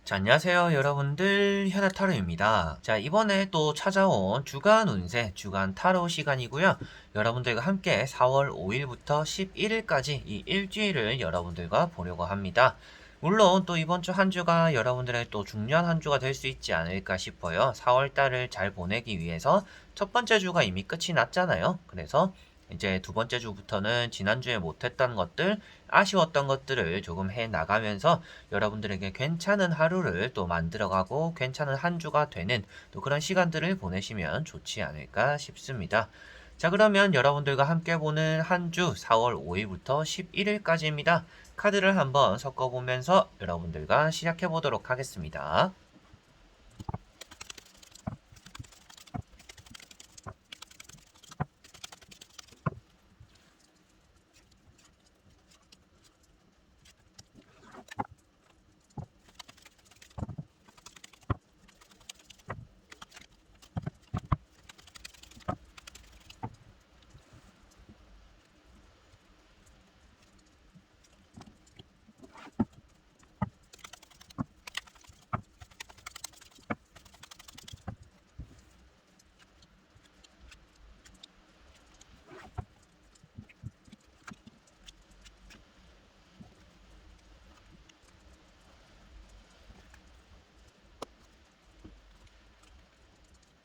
자, 안녕하세요 여러분들, 현아타로입니다. 자, 이번에 또 찾아온 주간 운세, 주간 타로 시간이고요. 여러분들과 함께 4월 5일부터 11일까지 이 일주일을 여러분들과 보려고 합니다. 물론 또 이번 주 한 주가 여러분들의 또 중요한 한 주가 될 수 있지 않을까 싶어요. 4월 달을 잘 보내기 위해서 첫 번째 주가 이미 끝이 났잖아요. 그래서 이제 두 번째 주부터는 지난주에 못했던 것들, 아쉬웠던 것들을 조금 해 나가면서 여러분들에게 괜찮은 하루를 또 만들어가고 괜찮은 한 주가 되는 또 그런 시간들을 보내시면 좋지 않을까 싶습니다. 자, 그러면 여러분들과 함께 보는 한 주 4월 5일부터 11일까지입니다. 카드를 한번 섞어보면서 여러분들과 시작해 보도록 하겠습니다.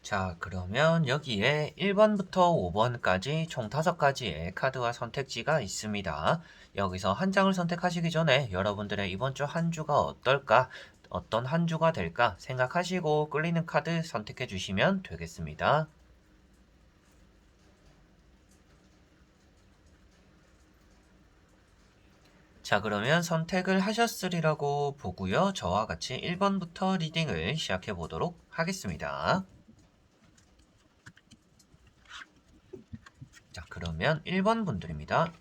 자, 그러면 여기에 1번부터 5번까지 총 5가지의 카드와 선택지가 있습니다. 여기서 한 장을 선택하시기 전에 여러분들의 이번 주 한 주가 어떨까, 어떤 한 주가 될까 생각하시고 끌리는 카드 선택해 주시면 되겠습니다. 자, 그러면 선택을 하셨으리라고 보고요. 저와 같이 1번부터 리딩을 시작해 보도록 하겠습니다. 자, 그러면 1번 분들입니다.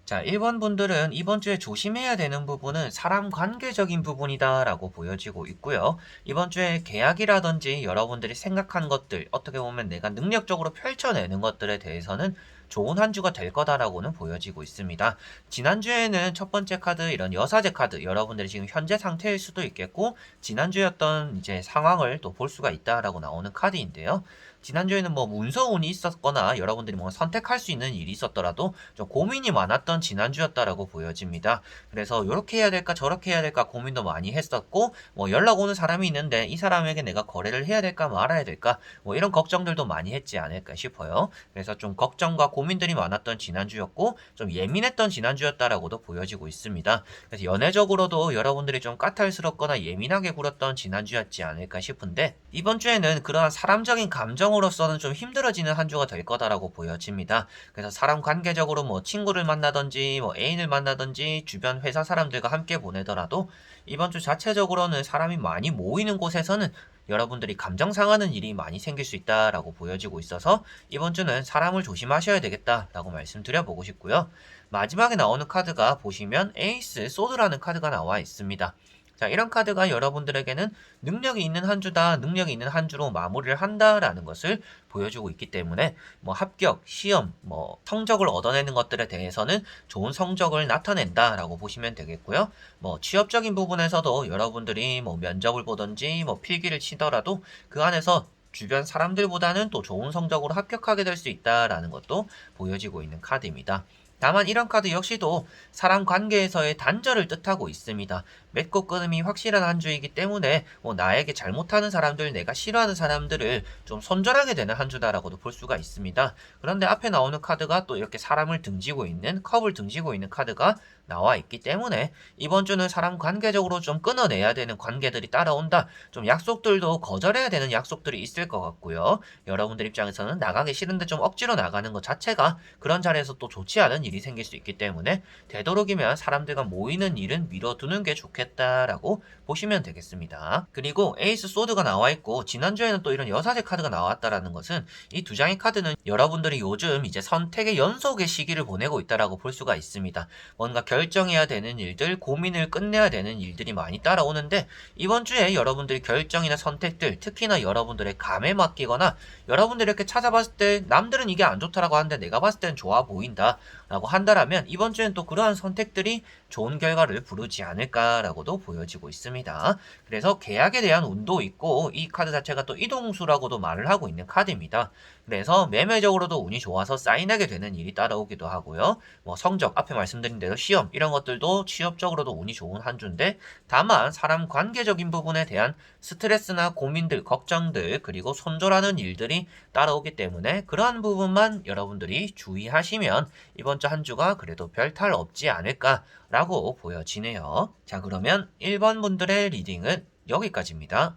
자, 1번 분들은 이번 주에 조심해야 되는 부분은 사람 관계적인 부분이다 라고 보여지고 있고요. 이번 주에 계약이라든지 여러분들이 생각한 것들, 어떻게 보면 내가 능력적으로 펼쳐내는 것들에 대해서는 좋은 한 주가 될 거다라고는 보여지고 있습니다. 지난주에는 첫 번째 카드, 이런 여사제 카드, 여러분들이 지금 현재 상태일 수도 있겠고, 지난주였던 이제 상황을 또 볼 수가 있다라고 나오는 카드인데요. 지난주에는 뭐 문서운이 있었거나 여러분들이 뭐 선택할 수 있는 일이 있었더라도 좀 고민이 많았던 지난주였다라고 보여집니다. 그래서 이렇게 해야 될까 저렇게 해야 될까 고민도 많이 했었고, 뭐 연락 오는 사람이 있는데 이 사람에게 내가 거래를 해야 될까 말아야 될까, 뭐 이런 걱정들도 많이 했지 않을까 싶어요. 그래서 좀 걱정과 고민들이 많았던 지난주였고, 좀 예민했던 지난주였다라고도 보여지고 있습니다. 그래서 연애적으로도 여러분들이 좀 까탈스럽거나 예민하게 굴었던 지난주였지 않을까 싶은데, 이번 주에는 그러한 사람적인 감정으로서는 좀 힘들어지는 한 주가 될 거다라고 보여집니다. 그래서 사람 관계적으로 뭐 친구를 만나든지 뭐 애인을 만나든지 주변 회사 사람들과 함께 보내더라도 이번 주 자체적으로는 사람이 많이 모이는 곳에서는 여러분들이 감정 상하는 일이 많이 생길 수 있다라고 보여지고 있어서 이번 주는 사람을 조심하셔야 되겠다라고 말씀드려보고 싶고요. 마지막에 나오는 카드가 보시면 에이스 소드라는 카드가 나와 있습니다. 자, 이런 카드가 여러분들에게는 능력이 있는 한 주다, 능력이 있는 한 주로 마무리를 한다라는 것을 보여주고 있기 때문에 뭐 합격, 시험, 뭐 성적을 얻어내는 것들에 대해서는 좋은 성적을 나타낸다라고 보시면 되겠고요. 뭐 취업적인 부분에서도 여러분들이 뭐 면접을 보든지 뭐 필기를 치더라도 그 안에서 주변 사람들보다는 또 좋은 성적으로 합격하게 될 수 있다라는 것도 보여지고 있는 카드입니다. 다만 이런 카드 역시도 사람 관계에서의 단절을 뜻하고 있습니다. 맺고 끊음이 확실한 한 주이기 때문에 뭐 나에게 잘못하는 사람들, 내가 싫어하는 사람들을 좀 손절하게 되는 한 주다라고도 볼 수가 있습니다. 그런데 앞에 나오는 카드가 또 이렇게 사람을 등지고 있는, 컵을 등지고 있는 카드가 나와 있기 때문에 이번 주는 사람 관계적으로 좀 끊어내야 되는 관계들이 따라온다. 좀 약속들도 거절해야 되는 약속들이 있을 것 같고요. 여러분들 입장에서는 나가기 싫은데 좀 억지로 나가는 것 자체가 그런 자리에서 또 좋지 않은 일이 생길 수 있기 때문에 되도록이면 사람들과 모이는 일은 미뤄두는 게 좋겠다라고 보시면 되겠습니다. 그리고 에이스 소드가 나와 있고 지난주에는 또 이런 여사제 카드가 나왔다라는 것은 이 두 장의 카드는 여러분들이 요즘 이제 선택의 연속의 시기를 보내고 있다라고 볼 수가 있습니다. 뭔가 결정해야 되는 일들, 고민을 끝내야 되는 일들이 많이 따라오는데 이번 주에 여러분들이 결정이나 선택들, 특히나 여러분들의 감에 맡기거나 여러분들이 이렇게 찾아봤을 때 남들은 이게 안 좋다라고 하는데 내가 봤을 땐 좋아 보인다 라고 한다라면 이번 주엔 또 그러한 선택들이 좋은 결과를 부르지 않을까라고도 보여지고 있습니다. 그래서 계약에 대한 운도 있고 이 카드 자체가 또 이동수라고도 말을 하고 있는 카드입니다. 그래서 매매적으로도 운이 좋아서 사인하게 되는 일이 따라오기도 하고요. 뭐 성적, 앞에 말씀드린 대로 시험 이런 것들도 취업적으로도 운이 좋은 한 주인데, 다만 사람 관계적인 부분에 대한 스트레스나 고민들, 걱정들, 그리고 손절하는 일들이 따라오기 때문에 그러한 부분만 여러분들이 주의하시면 이번 주 한 주가 그래도 별 탈 없지 않을까라고 보여지네요. 자, 그러면 1번 분들의 리딩은 여기까지입니다.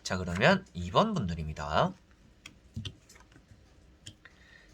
자, 그러면 2번 분들입니다.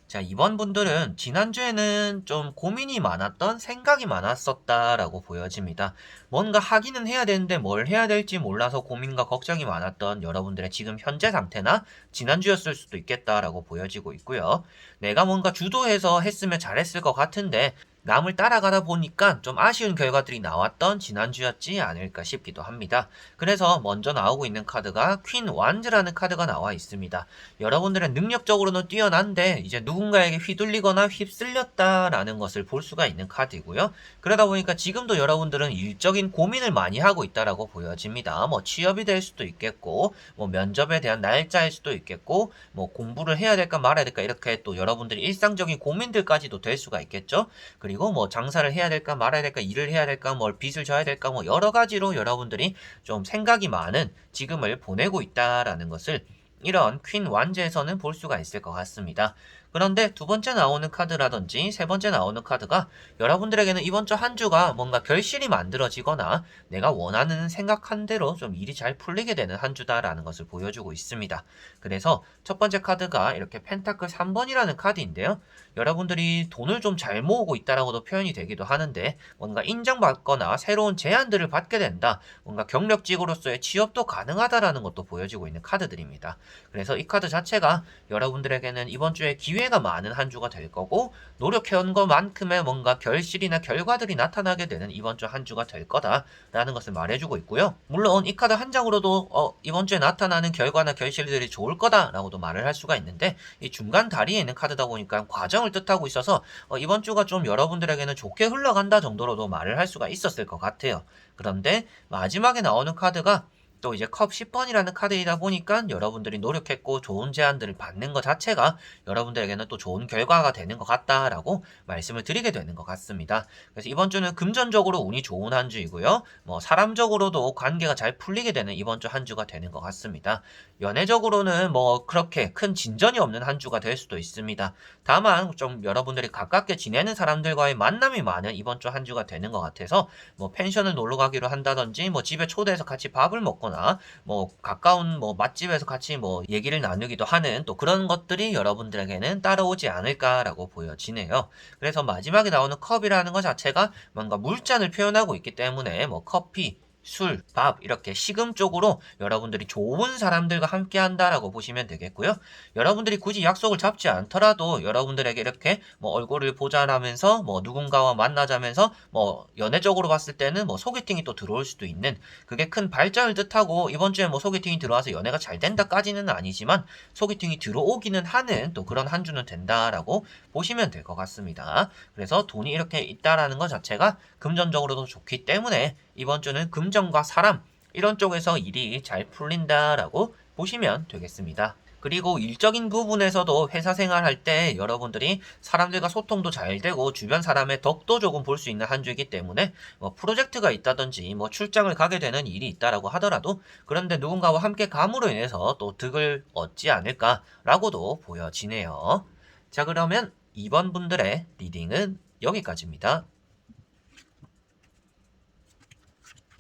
자, 2번 분들은 지난주에는 좀 고민이 많았던, 생각이 많았었다라고 보여집니다. 뭔가 하기는 해야 되는데 뭘 해야 될지 몰라서 고민과 걱정이 많았던 여러분들의 지금 현재 상태나 지난주였을 수도 있겠다라고 보여지고 있고요. 내가 뭔가 주도해서 했으면 잘했을 것 같은데 남을 따라가다 보니까 좀 아쉬운 결과들이 나왔던 지난주였지 않을까 싶기도 합니다. 그래서 먼저 나오고 있는 카드가 퀸 완즈라는 카드가 나와 있습니다. 여러분들은 능력적으로는 뛰어난데 이제 누군가에게 휘둘리거나 휩쓸렸다라는 것을 볼 수가 있는 카드이고요. 그러다 보니까 지금도 여러분들은 일적인 고민을 많이 하고 있다라고 보여집니다. 뭐 취업이 될 수도 있겠고, 뭐 면접에 대한 날짜일 수도 있겠고, 뭐 공부를 해야 될까 말아야 될까 이렇게 또 여러분들이 일상적인 고민들까지도 될 수가 있겠죠. 그리고 뭐 장사를 해야 될까 말아야 될까, 일을 해야 될까, 뭘 빚을 져야 될까, 뭐 여러 가지로 여러분들이 좀 생각이 많은 지금을 보내고 있다라는 것을 이런 퀸 완즈에서는 볼 수가 있을 것 같습니다. 그런데 두 번째 나오는 카드라든지 세 번째 나오는 카드가 여러분들에게는 이번 주 한 주가 뭔가 결실이 만들어지거나 내가 원하는 생각한 대로 좀 일이 잘 풀리게 되는 한 주다라는 것을 보여주고 있습니다. 그래서 첫 번째 카드가 이렇게 펜타클 3번이라는 카드인데요. 여러분들이 돈을 좀 잘 모으고 있다라고도 표현이 되기도 하는데, 뭔가 인정받거나 새로운 제안들을 받게 된다, 뭔가 경력직으로서의 취업도 가능하다라는 것도 보여지고 있는 카드들입니다. 그래서 이 카드 자체가 여러분들에게는 이번 주에 기회가 많은 한 주가 될 거고, 노력해온 것만큼의 뭔가 결실이나 결과들이 나타나게 되는 이번 주 한 주가 될 거다라는 것을 말해주고 있고요. 물론 이 카드 한 장으로도 이번 주에 나타나는 결과나 결실들이 좋을 거다라고도 말을 할 수가 있는데, 이 중간 다리에 있는 카드다 보니까 과정을 뜻하고 있어서 이번 주가 좀 여러분들에게는 좋게 흘러간다 정도로도 말을 할 수가 있었을 것 같아요. 그런데 마지막에 나오는 카드가 또 이제 컵 10번이라는 카드이다 보니까 여러분들이 노력했고 좋은 제안들을 받는 것 자체가 여러분들에게는 또 좋은 결과가 되는 것 같다라고 말씀을 드리게 되는 것 같습니다. 그래서 이번 주는 금전적으로 운이 좋은 한 주이고요. 뭐 사람적으로도 관계가 잘 풀리게 되는 이번 주 한 주가 되는 것 같습니다. 연애적으로는 뭐 그렇게 큰 진전이 없는 한 주가 될 수도 있습니다. 다만 좀 여러분들이 가깝게 지내는 사람들과의 만남이 많은 이번 주 한 주가 되는 것 같아서, 뭐 펜션을 놀러 가기로 한다든지, 뭐 집에 초대해서 같이 밥을 먹거나, 뭐 가까운 뭐 맛집에서 같이 뭐 얘기를 나누기도 하는 또 그런 것들이 여러분들에게는 따라오지 않을까라고 보여지네요. 그래서 마지막에 나오는 컵이라는 것 자체가 뭔가 물잔을 표현하고 있기 때문에 뭐 커피, 술, 밥 이렇게 식음 쪽으로 여러분들이 좋은 사람들과 함께 한다라고 보시면 되겠고요. 여러분들이 굳이 약속을 잡지 않더라도 여러분들에게 이렇게 뭐 얼굴을 보자라면서 뭐 누군가와 만나자면서 뭐 연애적으로 봤을 때는 뭐 소개팅이 또 들어올 수도 있는, 그게 큰 발전을 뜻하고 이번 주에 뭐 소개팅이 들어와서 연애가 잘 된다까지는 아니지만 소개팅이 들어오기는 하는 또 그런 한 주는 된다라고 보시면 될 것 같습니다. 그래서 돈이 이렇게 있다라는 것 자체가 금전적으로도 좋기 때문에 이번 주는 금전과 사람 이런 쪽에서 일이 잘 풀린다라고 보시면 되겠습니다. 그리고 일적인 부분에서도 회사 생활할 때 여러분들이 사람들과 소통도 잘 되고 주변 사람의 덕도 조금 볼 수 있는 한 주이기 때문에 뭐 프로젝트가 있다든지 뭐 출장을 가게 되는 일이 있다라고 하더라도, 그런데 누군가와 함께 감으로 인해서 또 득을 얻지 않을까라고도 보여지네요. 자, 그러면 2번 분들의 리딩은 여기까지입니다.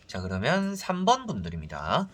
자, 그러면 3번 분들입니다.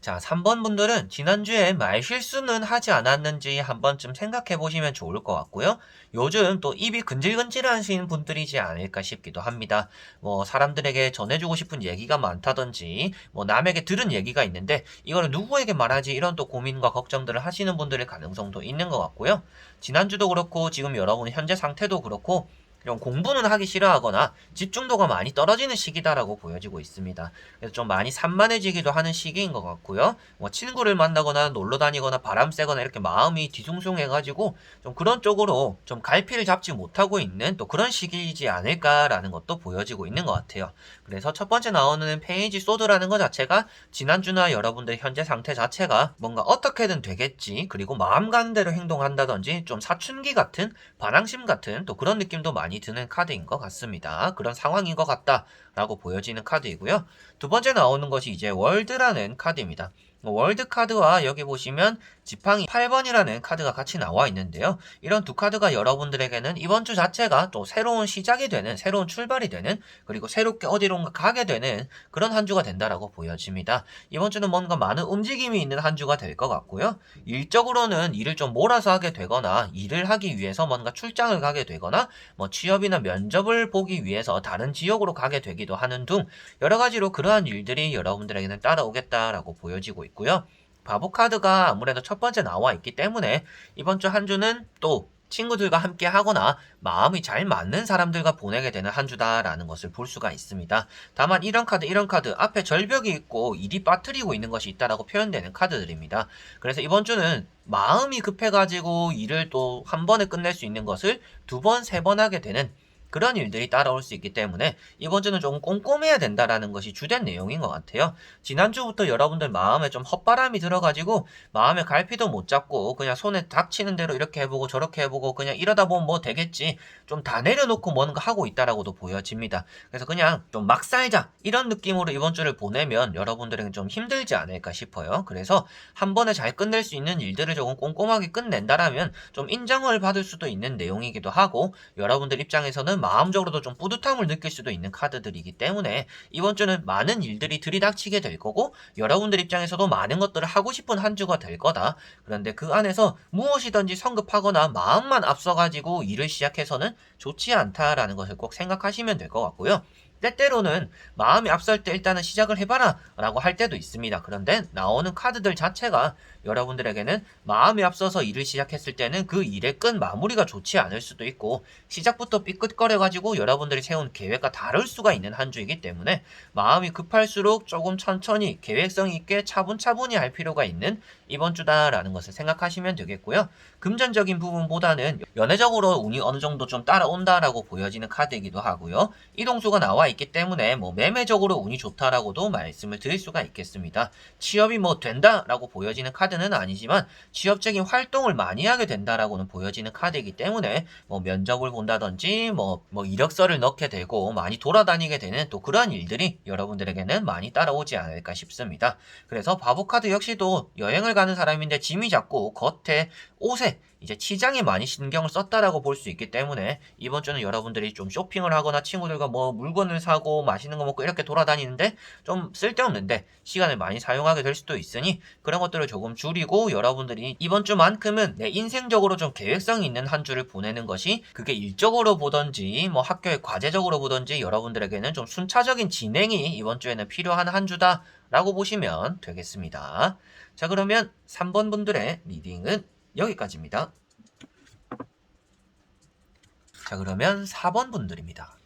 자, 3번 분들은 지난주에 말실수는 하지 않았는지 한 번쯤 생각해 보시면 좋을 것 같고요. 요즘 또 입이 근질근질하신 분들이지 않을까 싶기도 합니다. 뭐 사람들에게 전해주고 싶은 얘기가 많다든지, 뭐 남에게 들은 얘기가 있는데 이거를 누구에게 말하지, 이런 또 고민과 걱정들을 하시는 분들의 가능성도 있는 것 같고요. 지난주도 그렇고 지금 여러분 현재 상태도 그렇고 좀 공부는 하기 싫어하거나 집중도가 많이 떨어지는 시기다라고 보여지고 있습니다. 그래서 좀 많이 산만해지기도 하는 시기인 것 같고요. 뭐 친구를 만나거나 놀러 다니거나 바람 쐬거나 이렇게 마음이 뒤숭숭해가지고 좀 그런 쪽으로 좀 갈피를 잡지 못하고 있는 또 그런 시기이지 않을까라는 것도 보여지고 있는 것 같아요. 그래서 첫 번째 나오는 페이지 소드라는 것 자체가 지난주나 여러분들 현재 상태 자체가 뭔가 어떻게든 되겠지, 그리고 마음 가는 대로 행동한다든지 좀 사춘기 같은 반항심 같은 또 그런 느낌도 많이 드는 카드인 것 같습니다. 그런 상황인 것 같다라고 보여지는 카드이고요. 두 번째 나오는 것이 이제 월드라는 카드입니다. 월드 카드와 여기 보시면 지팡이 8번이라는 카드가 같이 나와 있는데요. 이런 두 카드가 여러분들에게는 이번 주 자체가 또 새로운 시작이 되는, 새로운 출발이 되는, 그리고 새롭게 어디론가 가게 되는 그런 한 주가 된다라고 보여집니다. 이번 주는 뭔가 많은 움직임이 있는 한 주가 될 것 같고요. 일적으로는 일을 좀 몰아서 하게 되거나 일을 하기 위해서 뭔가 출장을 가게 되거나 뭐 취업이나 면접을 보기 위해서 다른 지역으로 가게 되기도 하는 등 여러 가지로 그러한 일들이 여러분들에게는 따라오겠다라고 보여지고 있고요. 바보 카드가 아무래도 첫 번째 나와 있기 때문에 이번 주 한 주는 또 친구들과 함께 하거나 마음이 잘 맞는 사람들과 보내게 되는 한 주다라는 것을 볼 수가 있습니다. 다만 이런 카드 앞에 절벽이 있고 일이 빠뜨리고 있는 것이 있다라고 표현되는 카드들입니다. 그래서 이번 주는 마음이 급해가지고 일을 또 한 번에 끝낼 수 있는 것을 두 번, 세 번 하게 되는 그런 일들이 따라올 수 있기 때문에 이번 주는 조금 꼼꼼해야 된다라는 것이 주된 내용인 것 같아요. 지난주부터 여러분들 마음에 좀 헛바람이 들어가지고 마음에 갈피도 못 잡고 그냥 손에 닥치는 대로 이렇게 해보고 저렇게 해보고 그냥 이러다 보면 뭐 되겠지, 좀 다 내려놓고 뭔가 하고 있다라고도 보여집니다. 그래서 그냥 좀 막 살자 이런 느낌으로 이번 주를 보내면 여러분들에게 좀 힘들지 않을까 싶어요. 그래서 한 번에 잘 끝낼 수 있는 일들을 조금 꼼꼼하게 끝낸다라면 좀 인정을 받을 수도 있는 내용이기도 하고, 여러분들 입장에서는 마음적으로도 좀 뿌듯함을 느낄 수도 있는 카드들이기 때문에 이번 주는 많은 일들이 들이닥치게 될 거고 여러분들 입장에서도 많은 것들을 하고 싶은 한 주가 될 거다. 그런데 그 안에서 무엇이든지 성급하거나 마음만 앞서가지고 일을 시작해서는 좋지 않다라는 것을 꼭 생각하시면 될 것 같고요. 때때로는 마음이 앞설 때 일단은 시작을 해봐라 라고 할 때도 있습니다. 그런데 나오는 카드들 자체가 여러분들에게는 마음이 앞서서 일을 시작했을 때는 그 일의 끝 마무리가 좋지 않을 수도 있고 시작부터 삐끗거려가지고 여러분들이 세운 계획과 다를 수가 있는 한 주이기 때문에 마음이 급할수록 조금 천천히 계획성 있게 차분차분히 할 필요가 있는 이번 주다라는 것을 생각하시면 되겠고요. 금전적인 부분보다는 연애적으로 운이 어느 정도 좀 따라온다라고 보여지는 카드이기도 하고요. 이동수가 나와 있기 때문에 뭐 매매적으로 운이 좋다라고도 말씀을 드릴 수가 있겠습니다. 취업이 뭐 된다라고 보여지는 카드는 아니지만 취업적인 활동을 많이 하게 된다라고는 보여지는 카드이기 때문에 뭐 면접을 본다든지 뭐 이력서를 넣게 되고 많이 돌아다니게 되는 또 그러한 일들이 여러분들에게는 많이 따라오지 않을까 싶습니다. 그래서 바보 카드 역시도 여행을 가는 사람인데 짐이 작고 겉에 옷에 이제 치장에 많이 신경을 썼다라고 볼 수 있기 때문에 이번 주는 여러분들이 좀 쇼핑을 하거나 친구들과 뭐 물건을 사고 맛있는 거 먹고 이렇게 돌아다니는데 좀 쓸데없는데 시간을 많이 사용하게 될 수도 있으니 그런 것들을 조금 줄이고 여러분들이 이번 주만큼은 내 인생적으로 좀 계획성이 있는 한 주를 보내는 것이, 그게 일적으로 보던지 뭐 학교의 과제적으로 보던지 여러분들에게는 좀 순차적인 진행이 이번 주에는 필요한 한 주다라고 보시면 되겠습니다. 자, 그러면 3번 분들의 리딩은 여기까지입니다. 자, 그러면 4번 분들입니다.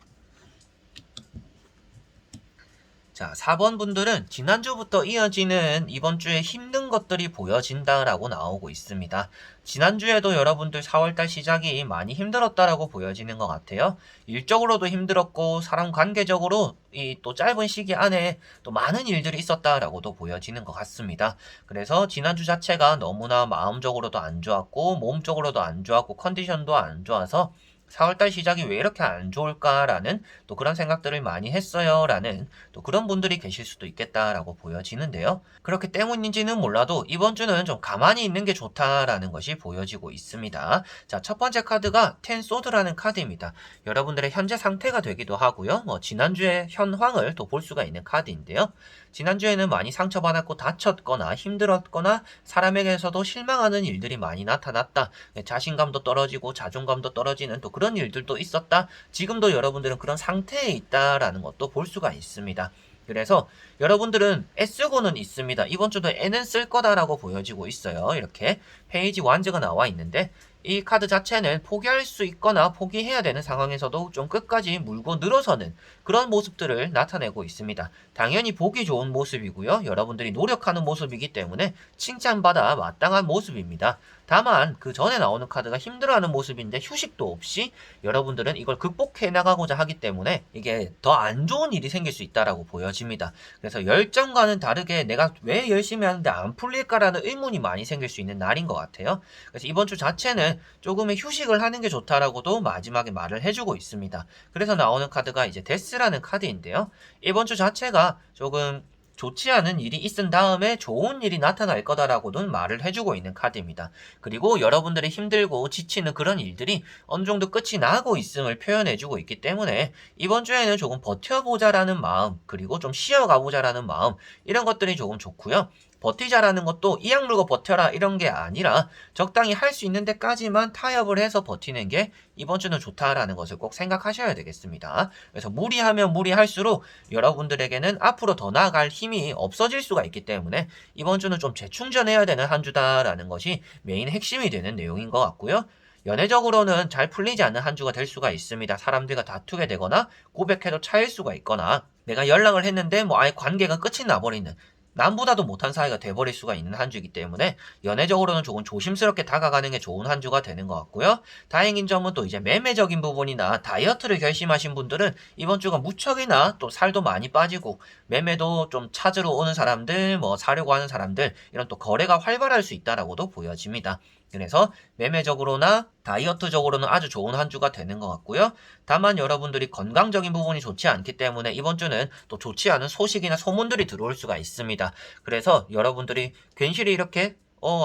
자, 4번 분들은 지난주부터 이어지는 이번 주에 힘든 것들이 보여진다라고 나오고 있습니다. 지난주에도 여러분들 4월달 시작이 많이 힘들었다라고 보여지는 것 같아요. 일적으로도 힘들었고 사람 관계적으로 이 또 짧은 시기 안에 또 많은 일들이 있었다라고도 보여지는 것 같습니다. 그래서 지난주 자체가 너무나 마음적으로도 안 좋았고 몸적으로도 안 좋았고 컨디션도 안 좋아서 4월달 시작이 왜 이렇게 안 좋을까라는 또 그런 생각들을 많이 했어요 라는 또 그런 분들이 계실 수도 있겠다라고 보여지는데요. 그렇기 때문인지는 몰라도 이번 주는 좀 가만히 있는 게 좋다라는 것이 보여지고 있습니다. 자, 첫 번째 카드가 텐 소드라는 카드입니다. 여러분들의 현재 상태가 되기도 하고요. 뭐 지난주의 현황을 또 볼 수가 있는 카드인데요. 지난주에는 많이 상처받았고 다쳤거나 힘들었거나 사람에게서도 실망하는 일들이 많이 나타났다. 자신감도 떨어지고 자존감도 떨어지는 또 그런 일들도 있었다. 지금도 여러분들은 그런 상태에 있다라는 것도 볼 수가 있습니다. 그래서 여러분들은 애쓰고는 있습니다. 이번 주도 애는 쓸 거다라고 보여지고 있어요. 이렇게 페이지 완즈가 나와 있는데 이 카드 자체는 포기할 수 있거나 포기해야 되는 상황에서도 좀 끝까지 물고 늘어서는 그런 모습들을 나타내고 있습니다. 당연히 보기 좋은 모습이고요. 여러분들이 노력하는 모습이기 때문에 칭찬받아 마땅한 모습입니다. 다만 그 전에 나오는 카드가 힘들어하는 모습인데 휴식도 없이 여러분들은 이걸 극복해 나가고자 하기 때문에 이게 더 안 좋은 일이 생길 수 있다라고 보여집니다. 그래서 열정과는 다르게 내가 왜 열심히 하는데 안 풀릴까라는 의문이 많이 생길 수 있는 날인 것 같아요. 그래서 이번 주 자체는 조금의 휴식을 하는 게 좋다라고도 마지막에 말을 해주고 있습니다. 그래서 나오는 카드가 이제 데스라는 카드인데요. 이번 주 자체가 조금 좋지 않은 일이 있은 다음에 좋은 일이 나타날 거다라고는 말을 해주고 있는 카드입니다. 그리고 여러분들이 힘들고 지치는 그런 일들이 어느 정도 끝이 나고 있음을 표현해주고 있기 때문에 이번 주에는 조금 버텨보자라는 마음, 그리고 좀 쉬어가보자라는 마음, 이런 것들이 조금 좋고요. 버티자라는 것도 이악 물고 버텨라 이런 게 아니라 적당히 할 수 있는 데까지만 타협을 해서 버티는 게 이번 주는 좋다라는 것을 꼭 생각하셔야 되겠습니다. 그래서 무리하면 무리할수록 여러분들에게는 앞으로 더 나아갈 힘이 없어질 수가 있기 때문에 이번 주는 좀 재충전해야 되는 한 주다라는 것이 메인 핵심이 되는 내용인 것 같고요. 연애적으로는 잘 풀리지 않는 한 주가 될 수가 있습니다. 사람들과 다투게 되거나 고백해도 차일 수가 있거나 내가 연락을 했는데 뭐 아예 관계가 끝이 나버리는 남보다도 못한 사이가 돼버릴 수가 있는 한 주이기 때문에 연애적으로는 조금 조심스럽게 다가가는 게 좋은 한 주가 되는 것 같고요. 다행인 점은 또 이제 매매적인 부분이나 다이어트를 결심하신 분들은 이번 주가 무척이나 또 살도 많이 빠지고 매매도 좀 찾으러 오는 사람들, 뭐 사려고 하는 사람들 이런 또 거래가 활발할 수 있다라고도 보여집니다. 그래서 매매적으로나 다이어트적으로는 아주 좋은 한 주가 되는 것 같고요. 다만 여러분들이 건강적인 부분이 좋지 않기 때문에 이번 주는 또 좋지 않은 소식이나 소문들이 들어올 수가 있습니다. 그래서 여러분들이 괜시리 이렇게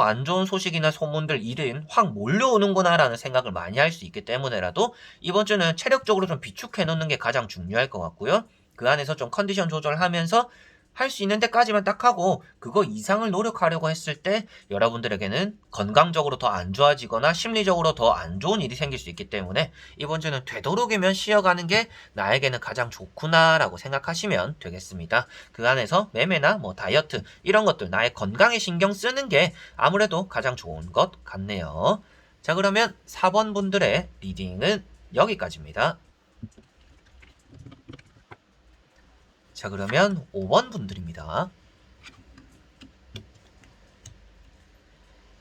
안 좋은 소식이나 소문들, 일은 확 몰려오는구나 라는 생각을 많이 할 수 있기 때문에라도 이번 주는 체력적으로 좀 비축해 놓는 게 가장 중요할 것 같고요. 그 안에서 좀 컨디션 조절하면서 할 수 있는 데까지만 딱 하고 그거 이상을 노력하려고 했을 때 여러분들에게는 건강적으로 더 안 좋아지거나 심리적으로 더 안 좋은 일이 생길 수 있기 때문에 이번 주는 되도록이면 쉬어가는 게 나에게는 가장 좋구나라고 생각하시면 되겠습니다. 그 안에서 매매나 뭐 다이어트 이런 것들 나의 건강에 신경 쓰는 게 아무래도 가장 좋은 것 같네요. 자, 그러면 4번 분들의 리딩은 여기까지입니다. 자, 그러면 5번 분들입니다.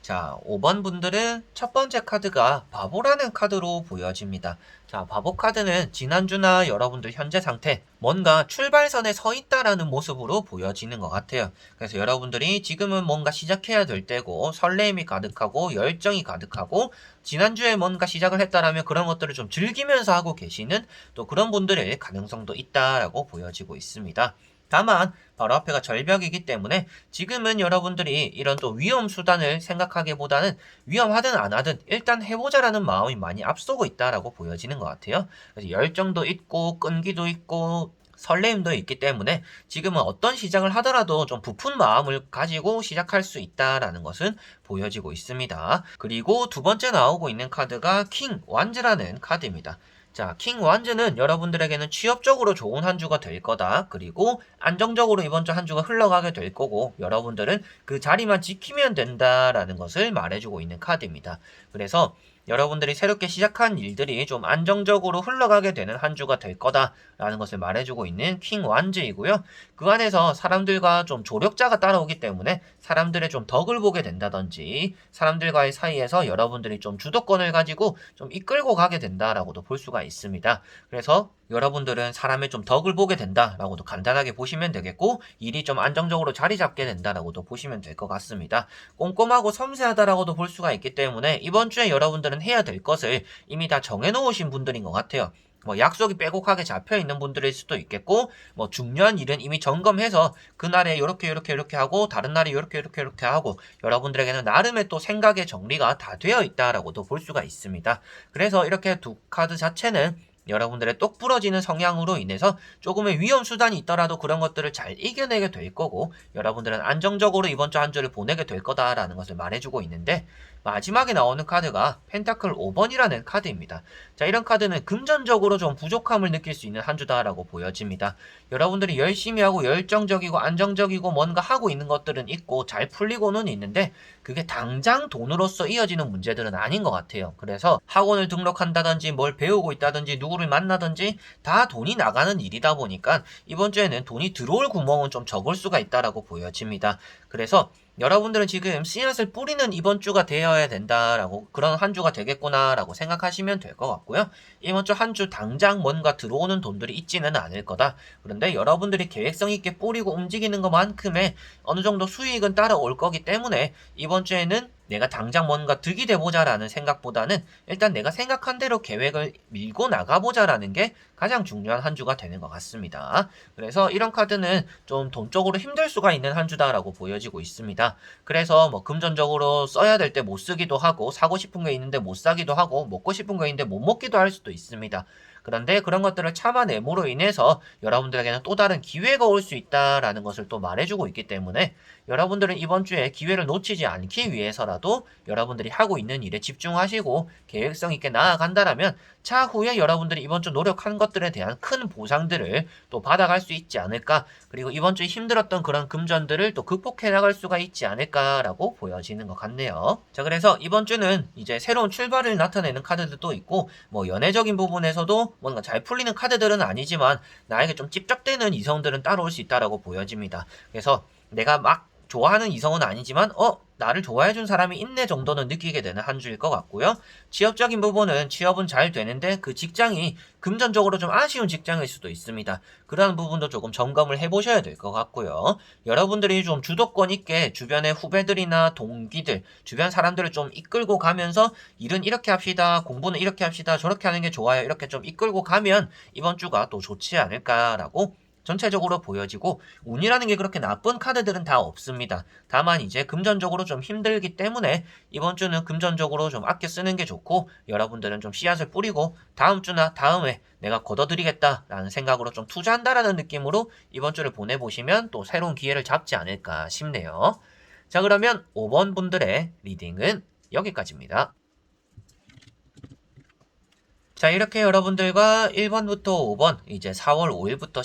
자, 5번 분들은 첫 번째 카드가 바보라는 카드로 보여집니다. 자, 바보 카드는 지난주나 여러분들 현재 상태, 뭔가 출발선에 서 있다라는 모습으로 보여지는 것 같아요. 그래서 여러분들이 지금은 뭔가 시작해야 될 때고, 설레임이 가득하고, 열정이 가득하고, 지난주에 뭔가 시작을 했다라면 그런 것들을 좀 즐기면서 하고 계시는 또 그런 분들의 가능성도 있다라고 보여지고 있습니다. 다만 바로 앞에가 절벽이기 때문에 지금은 여러분들이 이런 또 위험 수단을 생각하기보다는 위험하든 안 하든 일단 해보자라는 마음이 많이 앞서고 있다라고 보여지는 것 같아요. 그래서 열정도 있고 끈기도 있고 설레임도 있기 때문에 지금은 어떤 시작을 하더라도 좀 부푼 마음을 가지고 시작할 수 있다라는 것은 보여지고 있습니다. 그리고 두 번째 나오고 있는 카드가 킹 완즈라는 카드입니다. 자, 킹 완즈는 여러분들에게는 취업적으로 좋은 한 주가 될 거다. 그리고 안정적으로 이번 주 한 주가 흘러가게 될 거고 여러분들은 그 자리만 지키면 된다라는 것을 말해주고 있는 카드입니다. 그래서 여러분들이 새롭게 시작한 일들이 좀 안정적으로 흘러가게 되는 한 주가 될 거다라는 것을 말해주고 있는 킹 완즈이고요. 그 안에서 사람들과 좀 조력자가 따라오기 때문에 사람들의 좀 덕을 보게 된다든지 사람들과의 사이에서 여러분들이 좀 주도권을 가지고 좀 이끌고 가게 된다라고도 볼 수가 있습니다. 그래서 여러분들은 사람의 좀 덕을 보게 된다라고도 간단하게 보시면 되겠고 일이 좀 안정적으로 자리 잡게 된다라고도 보시면 될 것 같습니다. 꼼꼼하고 섬세하다라고도 볼 수가 있기 때문에 이번 주에 여러분들은 해야 될 것을 이미 다 정해놓으신 분들인 것 같아요. 뭐 약속이 빼곡하게 잡혀있는 분들일 수도 있겠고 뭐 중요한 일은 이미 점검해서 그날에 요렇게 하고 다른 날에 요렇게 하고 여러분들에게는 나름의 또 생각의 정리가 다 되어 있다라고도 볼 수가 있습니다. 그래서 이렇게 두 카드 자체는 여러분들의 똑 부러지는 성향으로 인해서 조금의 위험 수단이 있더라도 그런 것들을 잘 이겨내게 될 거고 여러분들은 안정적으로 이번 주 한 주를 보내게 될 거다라는 것을 말해주고 있는데 마지막에 나오는 카드가 펜타클 5번이라는 카드입니다. 자, 이런 카드는 금전적으로 좀 부족함을 느낄 수 있는 한 주다라고 보여집니다. 여러분들이 열심히 하고 열정적이고 안정적이고 뭔가 하고 있는 것들은 있고 잘 풀리고는 있는데 그게 당장 돈으로서 이어지는 문제들은 아닌 것 같아요. 그래서 학원을 등록한다든지 뭘 배우고 있다든지 누구를 만나든지 다 돈이 나가는 일이다 보니까 이번 주에는 돈이 들어올 구멍은 좀 적을 수가 있다라고 보여집니다. 그래서 여러분들은 지금 씨앗을 뿌리는 이번 주가 되어야 된다라고, 그런 한 주가 되겠구나라고 생각하시면 될 것 같고요. 이번 주 한 주 당장 뭔가 들어오는 돈들이 있지는 않을 거다. 그런데 여러분들이 계획성 있게 뿌리고 움직이는 것만큼의 어느 정도 수익은 따라올 거기 때문에 이번 주에는 내가 당장 뭔가 득이 돼보자라는 생각보다는 일단 내가 생각한 대로 계획을 밀고 나가보자라는 게 가장 중요한 한 주가 되는 것 같습니다. 그래서 이런 카드는 좀 돈적으로 힘들 수가 있는 한 주다라고 보여지고 있습니다. 그래서 뭐 금전적으로 써야 될 때 못 쓰기도 하고, 사고 싶은 게 있는데 못 사기도 하고, 먹고 싶은 게 있는데 못 먹기도 할 수도 있습니다. 그런데 그런 것들을 참아내므로 인해서 여러분들에게는 또 다른 기회가 올 수 있다라는 것을 또 말해주고 있기 때문에 여러분들은 이번 주에 기회를 놓치지 않기 위해서라도 여러분들이 하고 있는 일에 집중하시고 계획성 있게 나아간다라면 차후에 여러분들이 이번 주 노력한 것들에 대한 큰 보상들을 또 받아갈 수 있지 않을까, 그리고 이번 주에 힘들었던 그런 금전들을 또 극복해 나갈 수가 있지 않을까라고 보여지는 것 같네요. 자, 그래서 이번 주는 이제 새로운 출발을 나타내는 카드들도 있고, 뭐 연애적인 부분에서도 뭔가 잘 풀리는 카드들은 아니지만 나에게 좀 찝적대는 이성들은 따라올 수 있다라고 보여집니다. 그래서 내가 막 좋아하는 이성은 아니지만 나를 좋아해준 사람이 있네 정도는 느끼게 되는 한 주일 것 같고요. 취업적인 부분은 취업은 잘 되는데 그 직장이 금전적으로 좀 아쉬운 직장일 수도 있습니다. 그러한 부분도 조금 점검을 해보셔야 될 것 같고요. 여러분들이 좀 주도권 있게 주변의 후배들이나 동기들, 주변 사람들을 좀 이끌고 가면서 일은 이렇게 합시다, 공부는 이렇게 합시다, 저렇게 하는 게 좋아요, 이렇게 좀 이끌고 가면 이번 주가 또 좋지 않을까라고 전체적으로 보여지고, 운이라는 게 그렇게 나쁜 카드들은 다 없습니다. 다만 이제 금전적으로 좀 힘들기 때문에 이번 주는 금전적으로 좀 아껴 쓰는 게 좋고, 여러분들은 좀 씨앗을 뿌리고 다음 주나 다음에 내가 걷어들이겠다라는 생각으로 좀 투자한다라는 느낌으로 이번 주를 보내보시면 또 새로운 기회를 잡지 않을까 싶네요. 자, 그러면 5번 분들의 리딩은 여기까지입니다. 자, 이렇게 여러분들과 1번부터 5번, 이제 4월 5일부터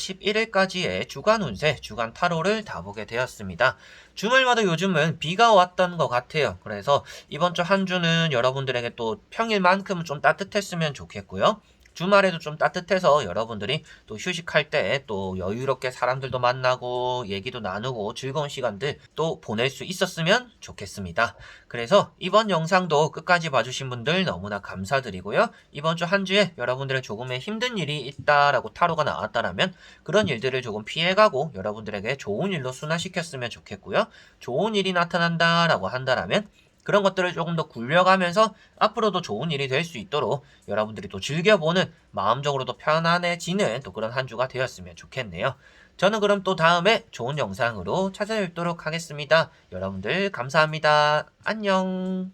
11일까지의 주간 운세, 주간 타로를 다 보게 되었습니다. 주말마다 요즘은 비가 왔던 것 같아요. 그래서 이번 주 한 주는 여러분들에게 또 평일만큼은 좀 따뜻했으면 좋겠고요. 주말에도 좀 따뜻해서 여러분들이 또 휴식할 때 또 여유롭게 사람들도 만나고 얘기도 나누고 즐거운 시간들 또 보낼 수 있었으면 좋겠습니다. 그래서 이번 영상도 끝까지 봐주신 분들 너무나 감사드리고요. 이번 주 한 주에 여러분들의 조금의 힘든 일이 있다라고 타로가 나왔다라면 그런 일들을 조금 피해가고 여러분들에게 좋은 일로 순화시켰으면 좋겠고요. 좋은 일이 나타난다라고 한다라면 그런 것들을 조금 더 굴려가면서 앞으로도 좋은 일이 될 수 있도록 여러분들이 또 즐겨보는, 마음적으로도 편안해지는 또 그런 한 주가 되었으면 좋겠네요. 저는 그럼 또 다음에 좋은 영상으로 찾아뵙도록 하겠습니다. 여러분들 감사합니다. 안녕.